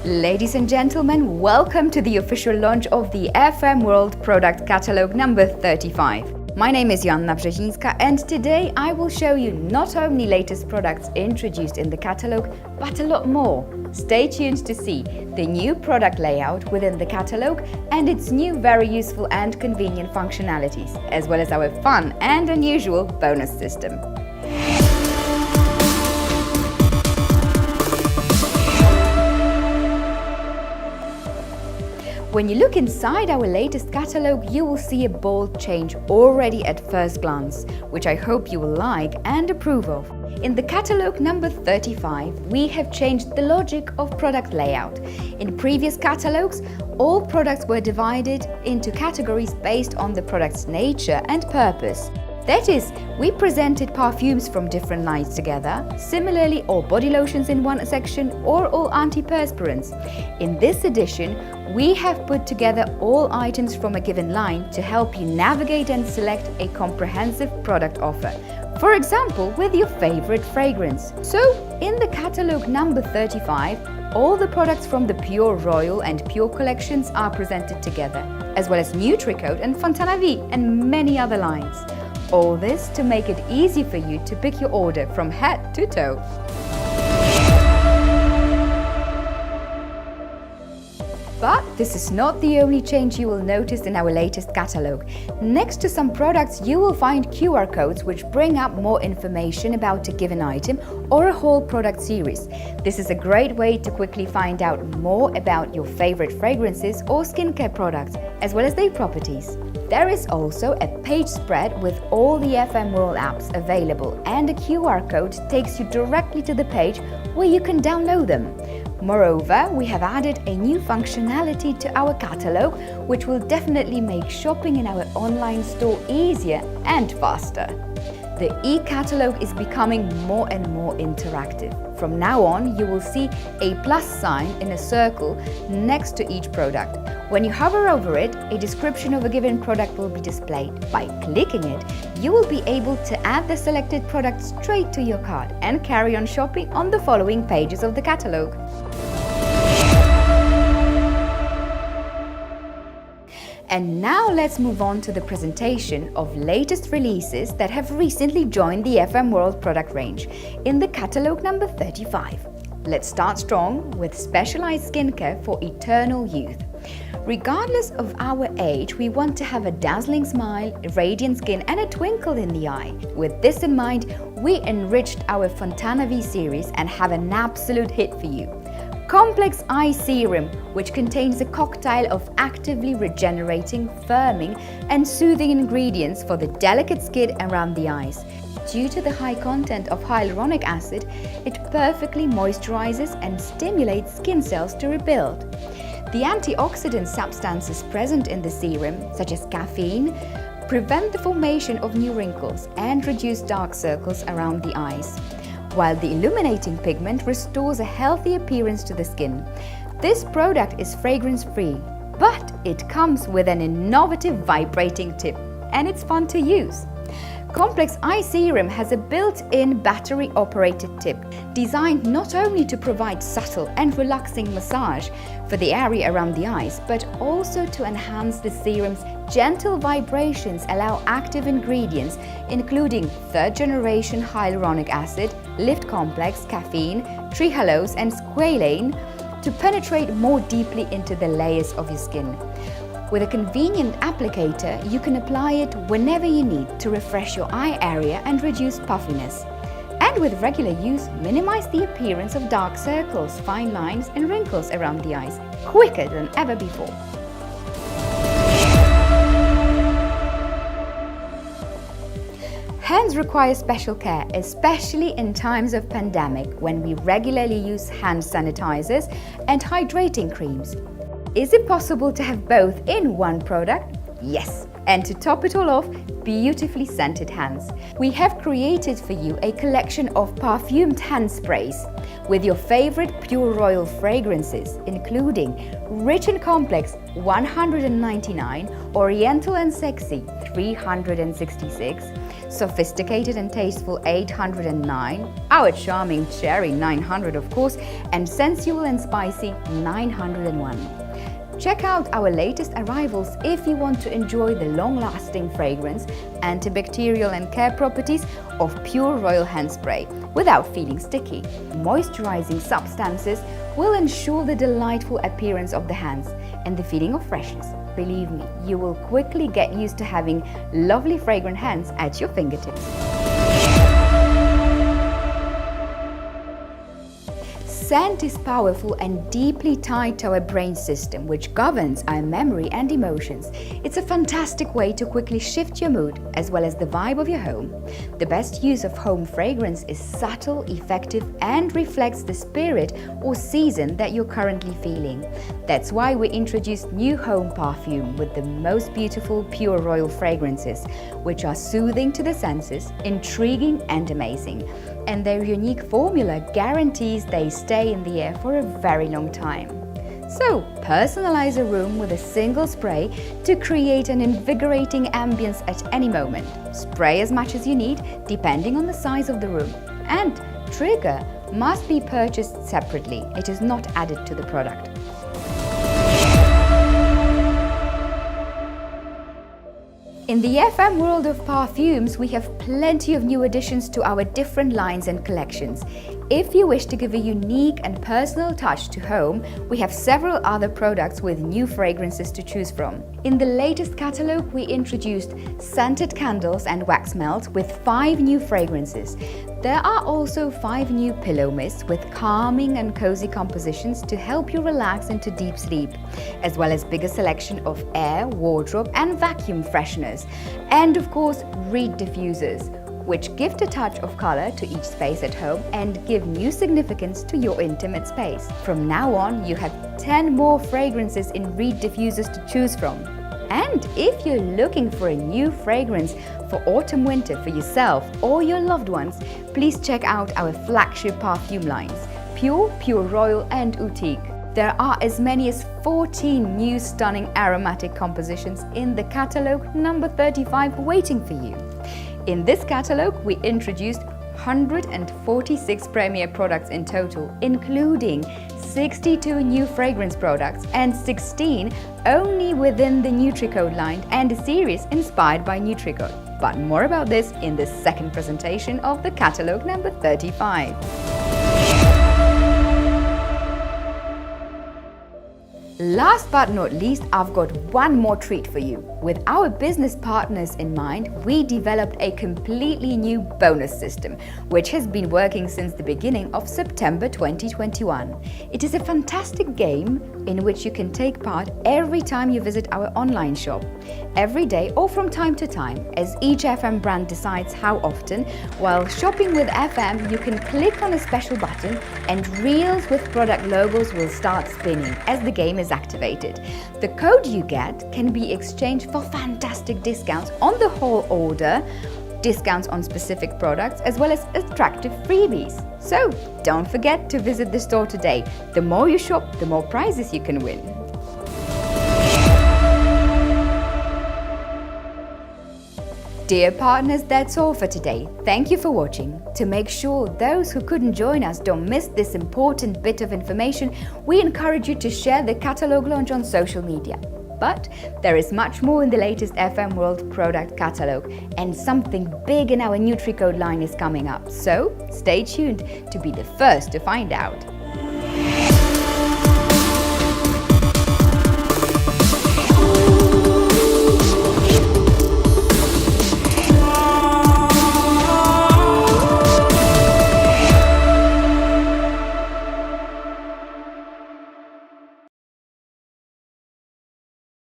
Ladies and gentlemen, welcome to the official launch of the FM World Product Catalogue number 35. My name is Joanna Brzezińska and today I will show you not only latest products introduced in the catalogue, but a lot more. Stay tuned to see the new product layout within the catalogue and its new very useful and convenient functionalities, as well as our fun and unusual bonus system. When you look inside our latest catalogue, you will see a bold change already at first glance, which I hope you will like and approve of. In the catalogue number 35, we have changed the logic of product layout. In previous catalogues, all products were divided into categories based on the product's nature and purpose. That is, we presented perfumes from different lines together, similarly all body lotions in one section or all antiperspirants. In this edition, we have put together all items from a given line to help you navigate and select a comprehensive product offer. For example, with your favorite fragrance. So, in the catalogue number 35, all the products from the Pure Royal and Pure collections are presented together, as well as Nutricoat and Fontana V and many other lines. All this to make it easy for you to pick your order from head to toe. But this is not the only change you will notice in our latest catalogue. Next to some products, you will find QR codes which bring up more information about a given item or a whole product series. This is a great way to quickly find out more about your favorite fragrances or skincare products, as well as their properties. There is also a page spread with all the FM World apps available, and a QR code takes you directly to the page where you can download them. Moreover, we have added a new functionality to our catalogue, which will definitely make shopping in our online store easier and faster. The e-catalogue is becoming more and more interactive. From now on, you will see a plus sign in a circle next to each product. When you hover over it, a description of a given product will be displayed. By clicking it, you will be able to add the selected product straight to your cart and carry on shopping on the following pages of the catalogue. And now let's move on to the presentation of latest releases that have recently joined the FM World product range in the catalogue number 35. Let's start strong with specialized skincare for eternal youth. Regardless of our age, we want to have a dazzling smile, radiant skin and a twinkle in the eye. With this in mind, we enriched our Fontana V series and have an absolute hit for you. Complex Eye Serum, which contains a cocktail of actively regenerating, firming and soothing ingredients for the delicate skin around the eyes. Due to the high content of hyaluronic acid, it perfectly moisturizes and stimulates skin cells to rebuild. The antioxidant substances present in the serum, such as caffeine, prevent the formation of new wrinkles and reduce dark circles around the eyes, while the illuminating pigment restores a healthy appearance to the skin. This product is fragrance-free, but it comes with an innovative vibrating tip, and it's fun to use. Complex Eye Serum has a built-in battery-operated tip, designed not only to provide subtle and relaxing massage for the area around the eyes, but also to enhance the serum's gentle vibrations allow active ingredients, including third-generation hyaluronic acid, lift complex, caffeine, trehalose and squalane, to penetrate more deeply into the layers of your skin. With a convenient applicator, you can apply it whenever you need to refresh your eye area and reduce puffiness. And with regular use, minimize the appearance of dark circles, fine lines and wrinkles around the eyes, quicker than ever before. Hands require special care, especially in times of pandemic when we regularly use hand sanitizers and hydrating creams. Is it possible to have both in one product? Yes! And to top it all off, beautifully scented hands. We have created for you a collection of perfumed hand sprays with your favorite Pure Royal fragrances, including Rich and Complex 199, Oriental and Sexy 366, sophisticated and tasteful 809, our charming cherry 900 of course, and sensual and spicy 901. Check out our latest arrivals if you want to enjoy the long-lasting fragrance, antibacterial and care properties of Pure Royal Hand Spray without feeling sticky. Moisturizing substances will ensure the delightful appearance of the hands and the feeling of freshness. Believe me, you will quickly get used to having lovely fragrant hands at your fingertips. Scent is powerful and deeply tied to our brain system, which governs our memory and emotions. It's a fantastic way to quickly shift your mood as well as the vibe of your home. The best use of home fragrance is subtle, effective, and reflects the spirit or season that you're currently feeling. That's why we introduced new home perfume with the most beautiful Pure Royal fragrances, which are soothing to the senses, intriguing, and amazing. And their unique formula guarantees they stay in the air for a very long time. So, personalize a room with a single spray to create an invigorating ambience at any moment. Spray as much as you need, depending on the size of the room. And trigger must be purchased separately. It is not added to the product. In the FM world of perfumes, we have plenty of new additions to our different lines and collections. If you wish to give a unique and personal touch to home, we have several other products with new fragrances to choose from. In the latest catalogue, we introduced scented candles and wax melts with 5 new fragrances. There are also 5 new pillow mists with calming and cozy compositions to help you relax into deep sleep, as well as bigger selection of air, wardrobe and vacuum fresheners, and of course reed diffusers, which give a touch of color to each space at home and give new significance to your intimate space. From now on, you have 10 more fragrances in reed diffusers to choose from. And if you're looking for a new fragrance for autumn-winter for yourself or your loved ones, please check out our flagship perfume lines, Pure, Pure Royal and Outique. There are as many as 14 new stunning aromatic compositions in the catalogue number 35 waiting for you. In this catalogue, we introduced 146 premier products in total, including 62 new fragrance products and 16 only within the NutriCode line and a series inspired by NutriCode. But more about this in the second presentation of the catalogue number 35. Last but not least, I've got one more treat for you. With our business partners in mind, we developed a completely new bonus system, which has been working since the beginning of September 2021. It is a fantastic game in which you can take part every time you visit our online shop, every day or from time to time, as each FM brand decides how often. While shopping with FM, you can click on a special button and reels with product logos will start spinning as the game is activated. The code you get can be exchanged for fantastic discounts on the whole order, discounts on specific products, as well as attractive freebies. So don't forget to visit the store today. The more you shop, the more prizes you can win. Dear partners, that's all for today. Thank you for watching. To make sure those who couldn't join us don't miss this important bit of information, we encourage you to share the catalogue launch on social media. But there is much more in the latest FM World product catalogue, and something big in our NutriCode line is coming up. So stay tuned to be the first to find out.